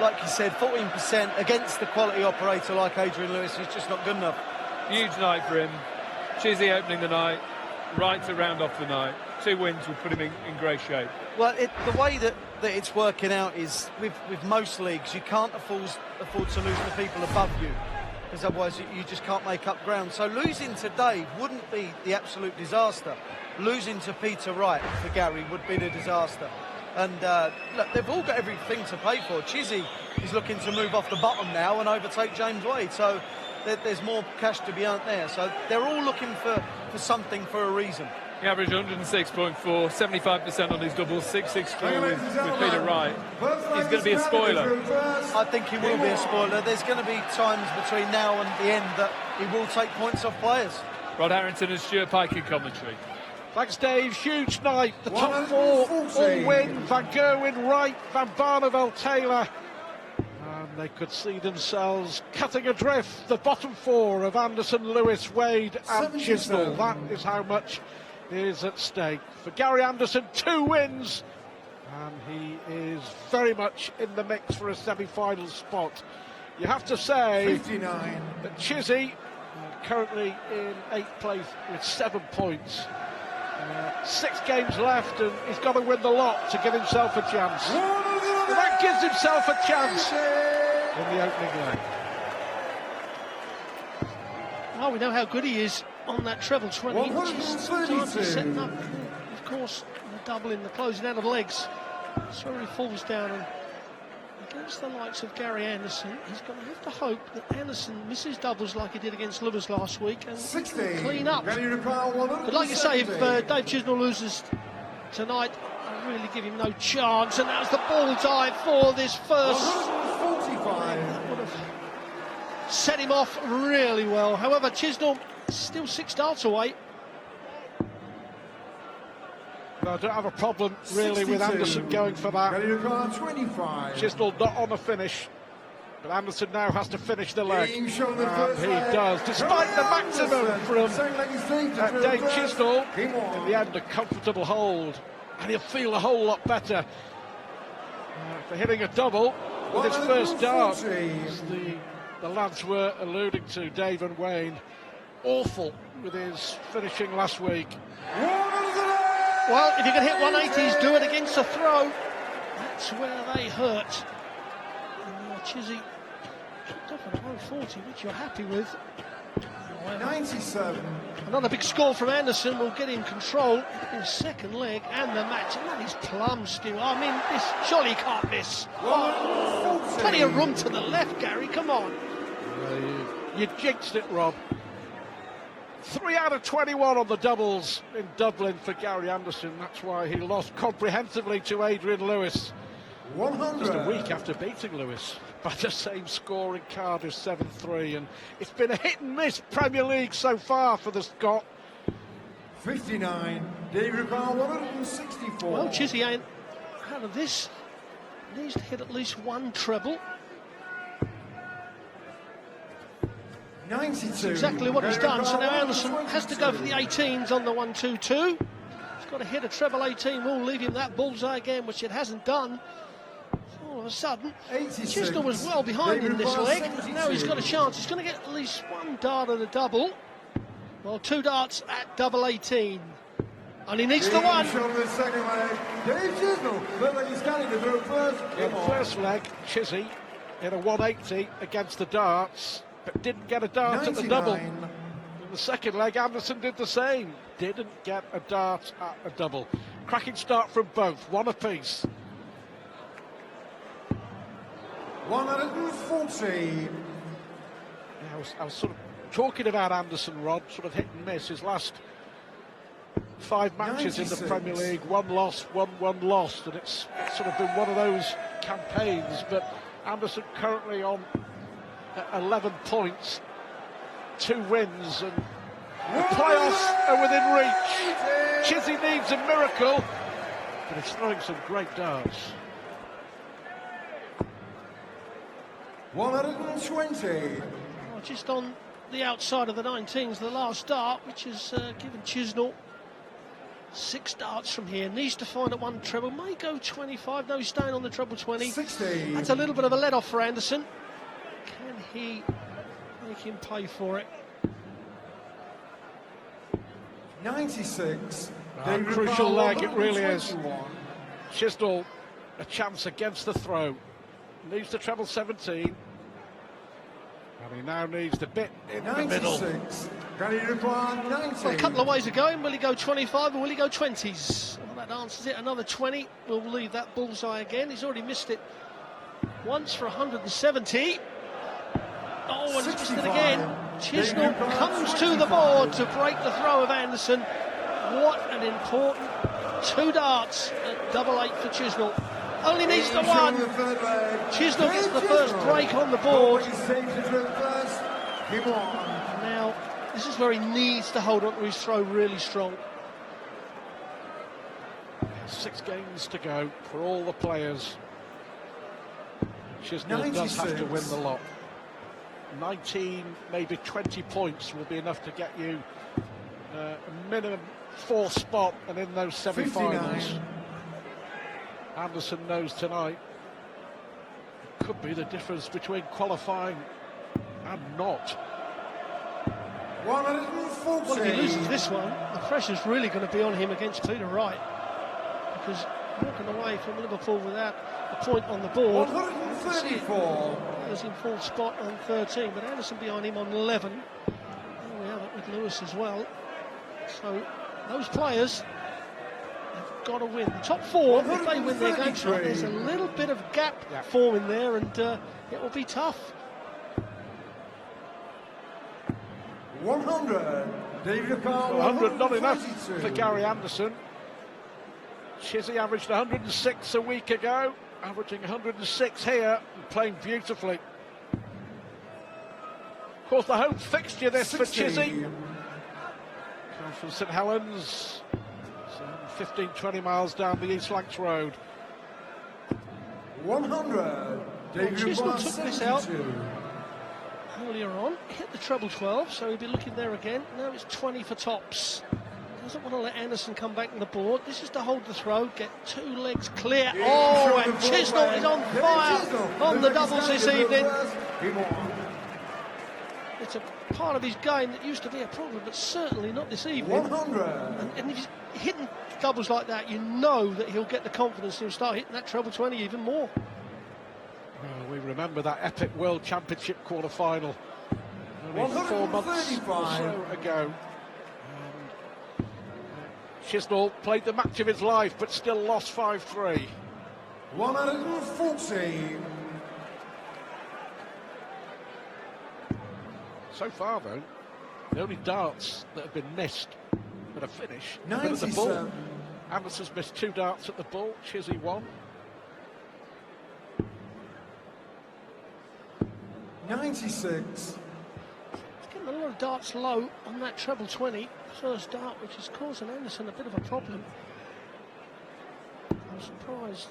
like you said, 14% against the quality operator like Adrian Lewis is just not good enough. Huge night for him. Chizzy opening the night, right to round off the night. 2 wins will put him in great shape. Well, the way that it's working out is with most leagues, you can't afford to lose the people above you, because otherwise you just can't make up ground. So losing today wouldn't be the absolute disaster. Losing to Peter Wright for Gary would be the disaster. And look, they've all got everything to play for. Chizzy is looking to move off the bottom now and overtake James Wade. So there's more cash to be earned there. So they're all looking for something for a reason. He averaged 106.4, 75% on his doubles, 6-6 score with Peter Wright. He's going to be a spoiler. I think he will be a spoiler. There's going to be times between now and the end that he will take points off players. Rod Harrington and Stuart Pike in commentary. Thanks, Dave. Huge night. The top 4 all win. Van Gerwen, Wright, Van Barneveld, Taylor. And they could see themselves cutting adrift the bottom 4 of Anderson, Lewis, Wade and Chisnall. That is how much is at stake. For Gary Anderson, 2 wins. And he is very much in the mix for a semi-final spot. You have to say 59. that Chizzy, currently in 8th place with 7 points. 6 games left, and he's got to win the lot to give himself a chance. And that gives himself a chance in the opening leg. Well, we know how good he is on that treble 20. Sometimes he's setting up, of course, the double in the closing out of legs. That's where he falls down, and against the likes of Gary Anderson, he's going to have to hope that Anderson misses doubles like he did against Lewis last week and clean up. But like you say, if Dave Chisnall loses tonight, I really give him no chance, and that's the bullseye for this first. That would have set him off really well. However, Chisnall still 6 darts away. I don't have a problem really with Anderson going for that. 25. Chisnall not on the finish, but Anderson now has to finish the leg, and he does, despite the maximum from Dave Chisnall. In the end, a comfortable hold, and he'll feel a whole lot better for hitting a double with his first dart. As the lads were alluding to, Dave and Wayne, awful with his finishing last week. Well, if you can hit 180s, do it against a throw. That's where they hurt. And Chizzy picked up an 140, which you're happy with. 97. Another big score from Anderson will get him control in his second leg and the match. And he's plumb still. I mean, this surely he can't miss. Oh, plenty of room to the left, Gary. Come on. You jinxed it, Rob. 3 out of 21 on the doubles in Dublin for Gary Anderson. That's why he lost comprehensively to Adrian Lewis. 100. Just a week after beating Lewis by the same score in Cardiff, 7-3. And it's been a hit and miss Premier League so far for the Scot. 59. David Powell, 164. Well, Chizzy ain't out of this. Needs to hit at least 1 treble. 92. That's exactly what he's done. So now Anderson has to go for the 18s on the 1-2-2. He's got to hit a treble 18. Will leave him that bullseye again, which it hasn't done. All of a sudden, Chisnall was well behind in this leg. Now he's got a chance. He's going to get at least 1 dart at a double. Well, 2 darts at double 18. And he needs the 1. The second leg. Dave Chisnall. Look like he's getting to do it first. In the first leg, Chizzy in a 180 against the darts, but didn't get a dart 99. At the double. In the second leg, Anderson did the same. Didn't get a dart at a double. Cracking start from both, 1 apiece. 140. Yeah, I was sort of talking about Anderson, Rod, sort of hit and miss. His last 5 matches 96. In the Premier League, 1 loss, 1 lost, and it's sort of been one of those campaigns. But Anderson currently on 11 points, 2 wins, and the playoffs are within reach. Chizzy needs a miracle, but he's throwing some great darts. 120. Well, just on the outside of the 19s, the last dart, which has given Chisnall 6 darts from here, needs to find at one treble, may go 25, no, he's staying on the treble 20. 60. That's a little bit of a let-off for Anderson. Can he make him pay for it? 96. Crucial leg, it really is. Chisnall, a chance against the throw. Needs the treble 17. And he now needs the bit in the middle. 96. Can he require 90? Well, a couple of ways of going. Will he go 25 or will he go 20s? Well, that answers it. Another 20 will leave that bullseye again. He's already missed it once for 170. Oh, and he's missed it again. Chisnall comes to the board to break the throw of Anderson. What an important 2 darts at double 8 for Chisnall. Only needs the 1. Chisnall gets the first break on the board. Now, this is where he needs to hold on to his throw really strong. 6 games to go for all the players. Chisnall does have to win the lot. 19, maybe 20 points will be enough to get you a minimum 4th spot and in those semi-finals. Anderson knows tonight it could be the difference between qualifying and not. 140. Well, if he loses this one, the pressure's really going to be on him against Peter Wright, because walking away from Liverpool without a point on the board. 134. He's in 4th spot on 13, but Anderson behind him on 11. There we have it with Lewis as well. So those players have got to win. The top 4, if they win their games tonight, there's a little bit of gap forming there, and it will be tough. 100. David Carl. 100 not enough for Gary Anderson. Chizzy averaged 106 a week ago, averaging 106 here and playing beautifully. Of course, the home fixture this 60. for Chizzy. Comes from St Helens, 15-20 miles down the East Lancs Road. 100. David Chisnall took this out 72. earlier on, hit the treble 12, so he'll be looking there again. Now it's 20 for tops. Doesn't want to let Anderson come back on the board. This is to hold the throw, get 2 legs clear. Oh, and Chisnall is on fire on the doubles this evening. It's a part of his game that used to be a problem, but certainly not this evening. 100. And if he's hitting doubles like that, you know that he'll get the confidence and he'll start hitting that treble 20 even more. Well, we remember that epic World Championship quarter-final only 4 months or so ago. Chisnall played the match of his life, but still lost 5-3. 140. So far, though, the only darts that have been missed at a finish have been at the ball. 97. Anderson's missed 2 darts at the ball, Chizzy 1. 96. Getting a lot of darts low on that treble 20 first dart, which is causing Anderson a bit of a problem. I'm surprised.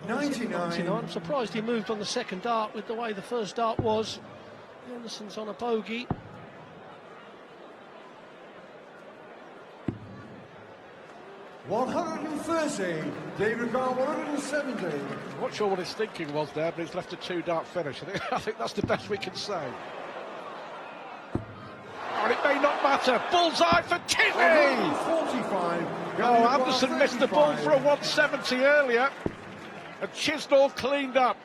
99. I'm surprised he moved on the second dart with the way the first dart was. Anderson's on a bogey. $130. David Carl, 170. I'm not sure what his thinking was there, but he's left a 2-dart finish. I think that's the best we can say. And it may not matter. Bullseye for Chizzy! 145. Oh, Anderson missed the ball for a 170 earlier. And Chisnall cleaned up.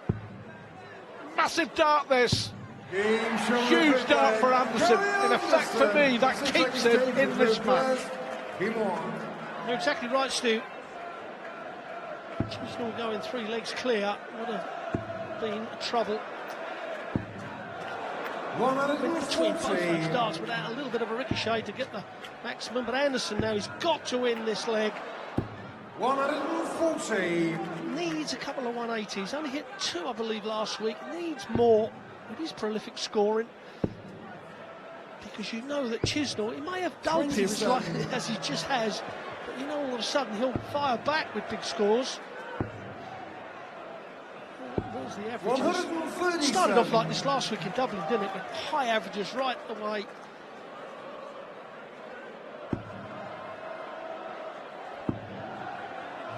Massive dart this. Huge dart for Anderson. In effect, for me, that keeps him in this match. You're exactly right, Stu. Chisnall going 3 legs clear would have been trouble. Between both those darts without a little bit of a ricochet to get the maximum, but Anderson now he's got to win this leg. 140. Needs a couple of 180s, only hit 2 I believe last week, needs more with his prolific scoring, because you know that Chisnall, he may have dulled him as he just has, but you know all of a sudden he'll fire back with big scores. There's the averages. Started off like this last week in Dublin, didn't it? With high averages right away.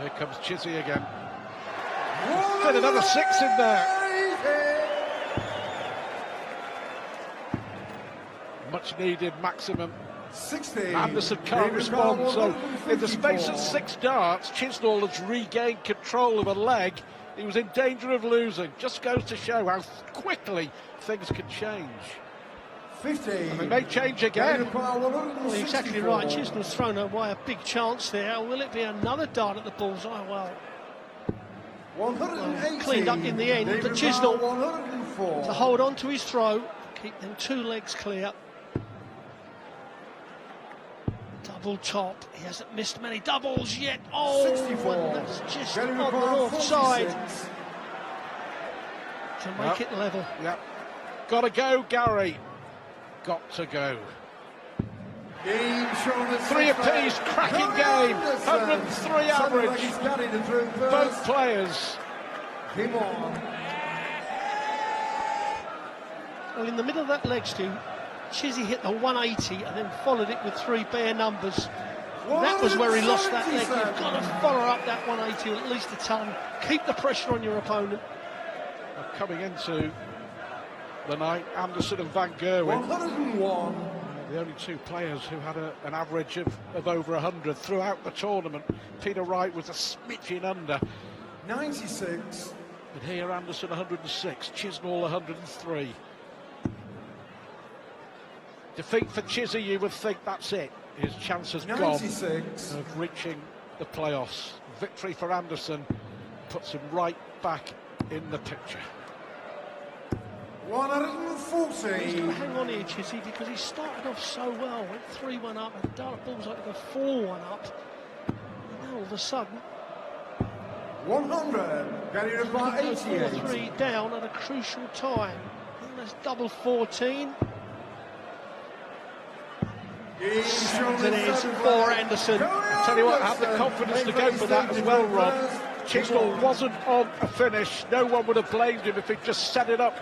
Here comes Chizzy again. Fit another 6 in there. Much needed maximum. 60. Anderson can't respond, so in the space of 6 darts, Chisnall has regained control of a leg he was in danger of losing. Just goes to show how quickly things can change. 50. And they may change again. Well, exactly right. Chisnall's thrown away a big chance there. Will it be another dart at the bullseye? Well, 180. cleaned up in the end, but Chisnall 104. to hold on to his throw, keep them 2 legs clear. Double top. He hasn't missed many doubles yet. Oh, 64. and that's just Gary on the McGrath, north side 46. to make it level. Yep. Got to go, Gary. Got to go. Game shown at 3 apiece, cracking game. 103 average. Both players. Game on. Well, in the middle of that leg stew, Chizzy hit the 180 and then followed it with 3 bare numbers. That was where he lost that leg. You've got to follow up that 180 at least a ton. Keep the pressure on your opponent. Coming into the night, Anderson and Van Gerwen. 101. The only 2 players who had an average of over 100 throughout the tournament. Peter Wright was a smidgen under. 96. But here Anderson 106, Chisnall 103. Defeat for Chizzy, you would think that's it. His chance has 96. gone of reaching the playoffs. Victory for Anderson puts him right back in the picture. 140. He's got to hang on here, Chizzy, because he started off so well. Went 3-1 up, and dart balls like to go 4-1 up. And now all of a sudden, 100. Gary McGrath, 88. 4-3 down at a crucial time. And that's double 14. Game shown It at is 7. for Anderson. Tell you what, have the confidence to go for that as well, Rob. Chisnall wasn't on a finish. No one would have blamed him if he'd just set it up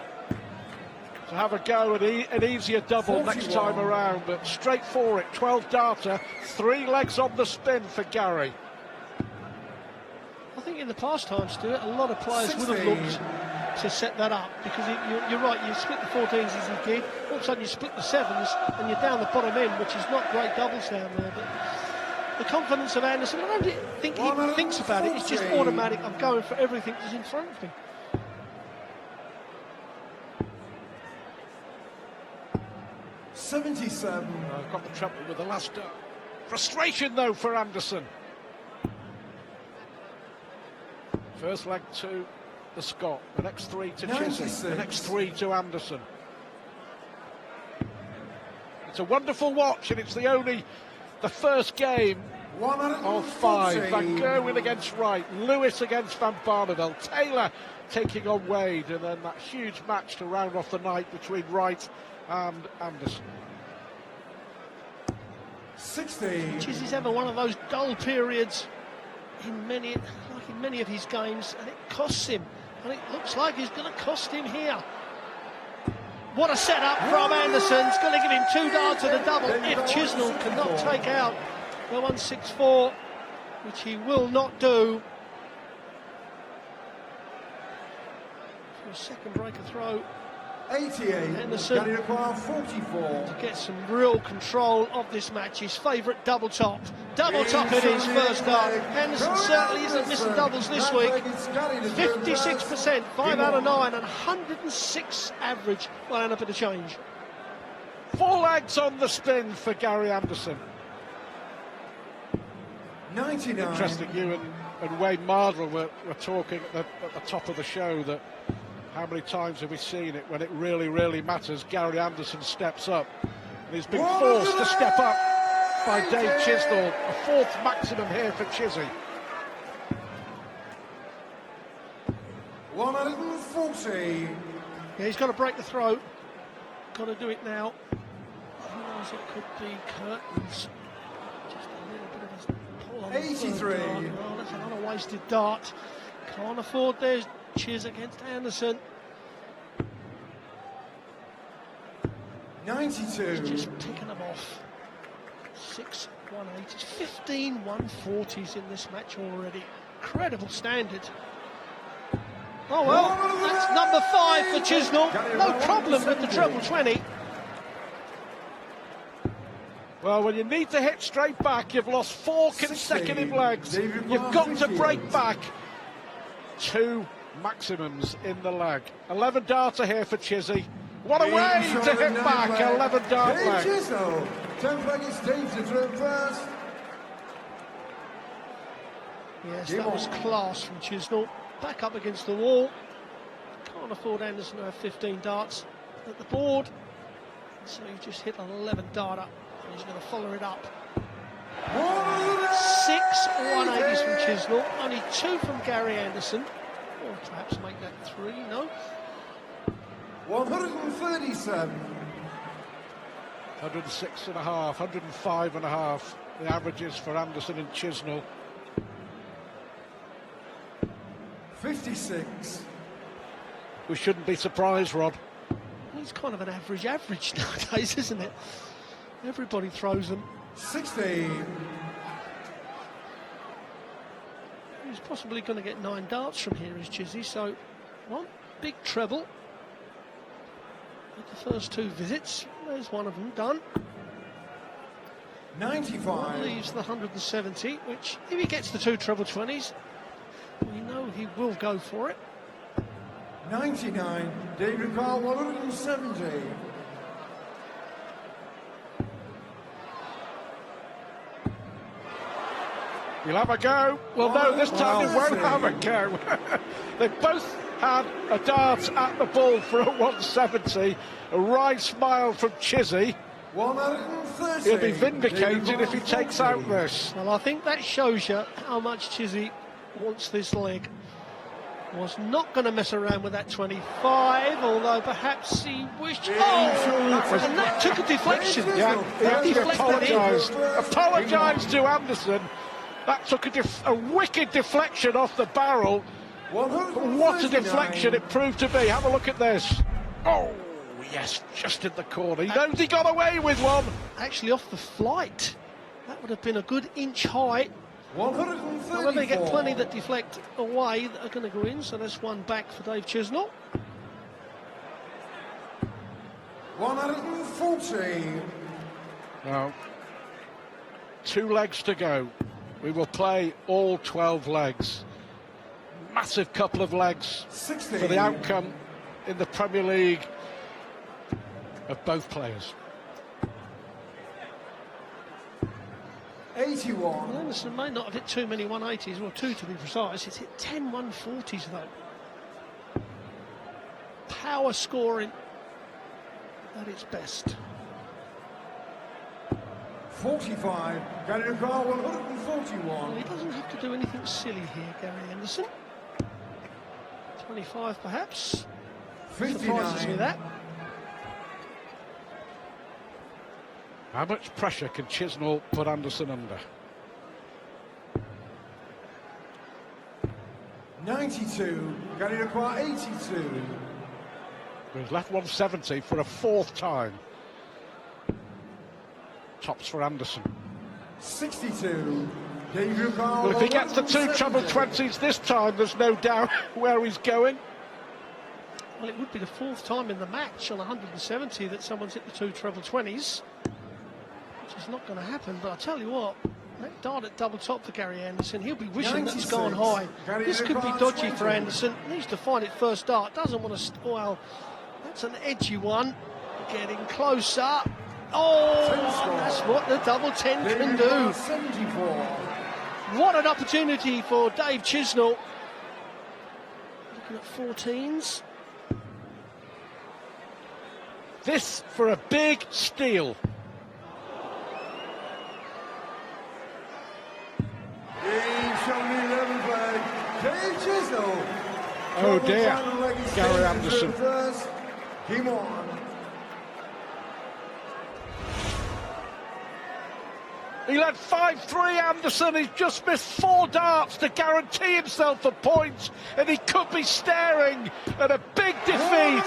to have a go at an easier double 41. next time around. But straight for it, 12 darter, 3 legs on the spin for Gary. I think in the past time, Stuart, a lot of players would have 16. looked to set that up, because you're right, you split the 14s as he did, all of a sudden you split the 7s and you're down the bottom end, which is not great doubles down there. But the confidence of Anderson, I don't think he even thinks about it, it's just automatic. I'm going for everything that's in front of me. $77. I've got the trouble with the last frustration though for Anderson. First leg to the Scot, the next 3 to Chizzy, the next 3 to Anderson. It's a wonderful watch, and it's the first game of 5. Van Gerwen against Wright, Lewis against Van Barneveld, Taylor taking on Wade, and then that huge match to round off the night between Wright and Anderson. 60. Chizzy's having one of those dull periods in many of his games, and it costs him, and it looks like it's going to cost him here. What a setup from Anderson. It's going to give him 2 darts at a double if Chisnall cannot take out the 164, which he will not do. For a second breaker throw, 88. Anderson Gary McGrath, 44. to get some real control of this match. His favourite double top. Double top it is, first dart. Anderson certainly isn't missing doubles this week. 56%, 5 out of 9, and 106 average. Well, and a bit of change. 4 legs on the spin for Gary Anderson. 99. Interesting, you and Wayne Mardrell were talking at the top of the show that how many times have we seen it when it really, really matters? Gary Anderson steps up, and he's been forced to step up by Dave Chisnall. A 4th maximum here for Chizzy. 140. Yeah, he's got to break the throw. Got to do it now. Otherwise it could be curtains. Just a little bit of a pull on the 83. third dart. Oh, that's another wasted dart. Can't afford there's Chiz against Anderson. 92. He's just picking them off. 6 180s, 15 140s in this match already. incredible standard. Oh well, that's number 5 for Chisnall. No problem with the treble 20. Well, when you need to hit straight back, you've lost 4 consecutive legs. You've got to break back 2 maximums in the leg. 11 darter here for Chizzy. What a way to hit back, 11 dart leg. Chisnall, 10 flag is Steve to throw first. Yes, that was class from Chisnall. Back up against the wall. Can't afford Anderson to have 15 darts at the board. So he just hit an 11 darter. And he's going to follow it up. 6 180s from Chisnall. Only 2 from Gary Anderson. Or perhaps make that 3, no. 137. 106 and a half, 105 and a half. The averages for Anderson and Chisnall. 56. We shouldn't be surprised, Rod. It's kind of an average nowadays, isn't it? Everybody throws them. 16. He's possibly going to get 9 darts from here, is Chizzy. So, one big treble at the first 2 visits. There's one of them done. 95. That leaves the 170, which, if he gets the 2 treble 20s, we know he will go for it. 99. David Carl, 170. You'll have a go. Well, no, this time you won't have a go. They both had a dart at the ball for a 170. A wry smile from Chizzy. 130. He'll be vindicated if he takes out this. Well, I think that shows you how much Chizzy wants this leg. Was not going to mess around with that 25, although perhaps he wished. Oh, and that took a deflection. Yeah, he actually Deflected apologised to Anderson. That took a wicked deflection off the barrel. What a deflection it proved to be. Have a look at this. Oh, yes, just in the corner. He knows he got away with one. Actually off the flight. That would have been a good inch high. 134. However, they get plenty that deflect away that are going to go in, so that's one back for Dave Chisnall. 140. Now, 2 legs to go. We will play all 12 legs. Massive couple of legs 60. for the outcome in the Premier League of both players. 81. Well, Anderson may not have hit too many 180s, or 2 to be precise. It's hit 10 140s though. Power scoring at its best. 45. Gary Carl, Well, 141. he doesn't have to do anything silly here, Gary Anderson. 25 perhaps. Surprises me 59. that. How much pressure can Chisnall put Anderson under? 92. Gary Carl, 82. He's left 170 for a 4th time. Tops for Anderson. 62. David Carl, Well, if he gets the 2 treble 170. 20s this time, there's no doubt where he's going. Well, it would be the 4th time in the match on 170 that someone's hit the 2 treble 20s, which is not going to happen. But I tell you what, that dart at double top for Gary Anderson, he'll be wishing that's 96. gone high. Gary This could be Anderson, dodgy for 20. Anderson. Needs to find it first dart. Doesn't want to. Well, that's an edgy one. Getting closer. Oh, and that's what the double 10 can David do. Carl, 74. What an opportunity for Dave Chisnall. Looking at 14s. This for a big steal. He's shown the 11 flag. Dave Chisnall. Oh dear, Final leg is Gary Dave Anderson. First. Game on. He led 5-3, Anderson. He's just missed 4 darts to guarantee himself a point, and he could be staring at a big defeat.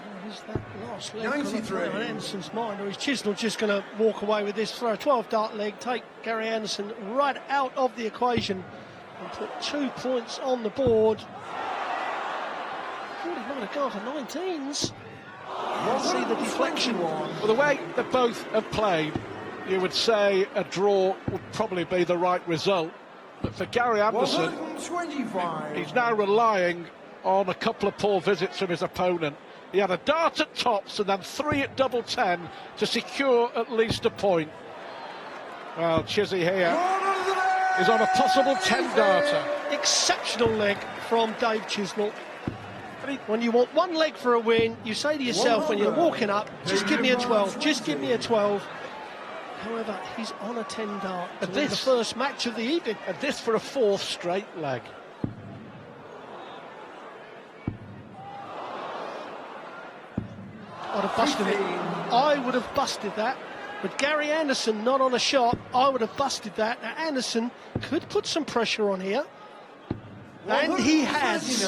What is that last leg on 93. Anderson's mind, or is Chisnall just going to walk away with this throw? 12-dart leg, take Gary Anderson right out of the equation and put 2 points on the board. Thought he might have gone for 19s. See the deflection. Well, the way they both have played, you would say a draw would probably be the right result. But for Gary Anderson, 125. he's now relying on a couple of poor visits from his opponent. He had a dart at tops and then 3 at double 10 to secure at least a point. Well, Chizzy here is on a possible 10-darter. Exceptional leg from Dave Chisnall. When you want one leg for a win, you say to yourself when you're walking up, just give me a 12, just give me a 12. However, he's on a 10-dart to win the first match of the evening. And this for a 4th straight leg. I'd have busted it. I would have busted that. With Gary Anderson not on a shot, I would have busted that. Now, Anderson could put some pressure on here. And he has.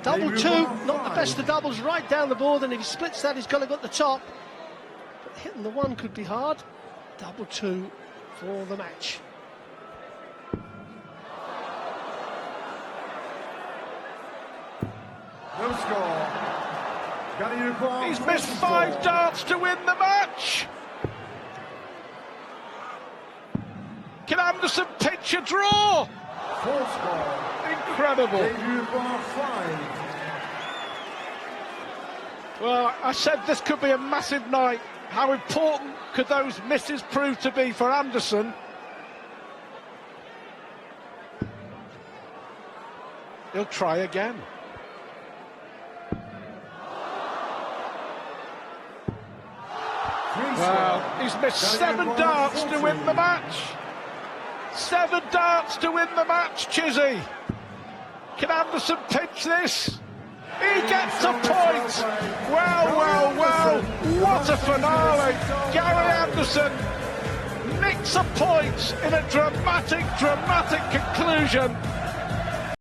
Double 2, not the best of doubles, right down the board, and if he splits that, he's got to go at the top. But hitting the 1 could be hard. Double 2 for the match. No score. He's missed 5 darts to win the match. Can Anderson pitch a draw? 4 score. Incredible. Well, I said this could be a massive night. How important could those misses prove to be for Anderson? He'll try again. Well, he's missed 7 darts to win the match. 7 darts to win the match, Chizzy. Can Anderson pitch this? He gets a point. Well, what a finale. Gary Anderson nicks a point in a dramatic conclusion.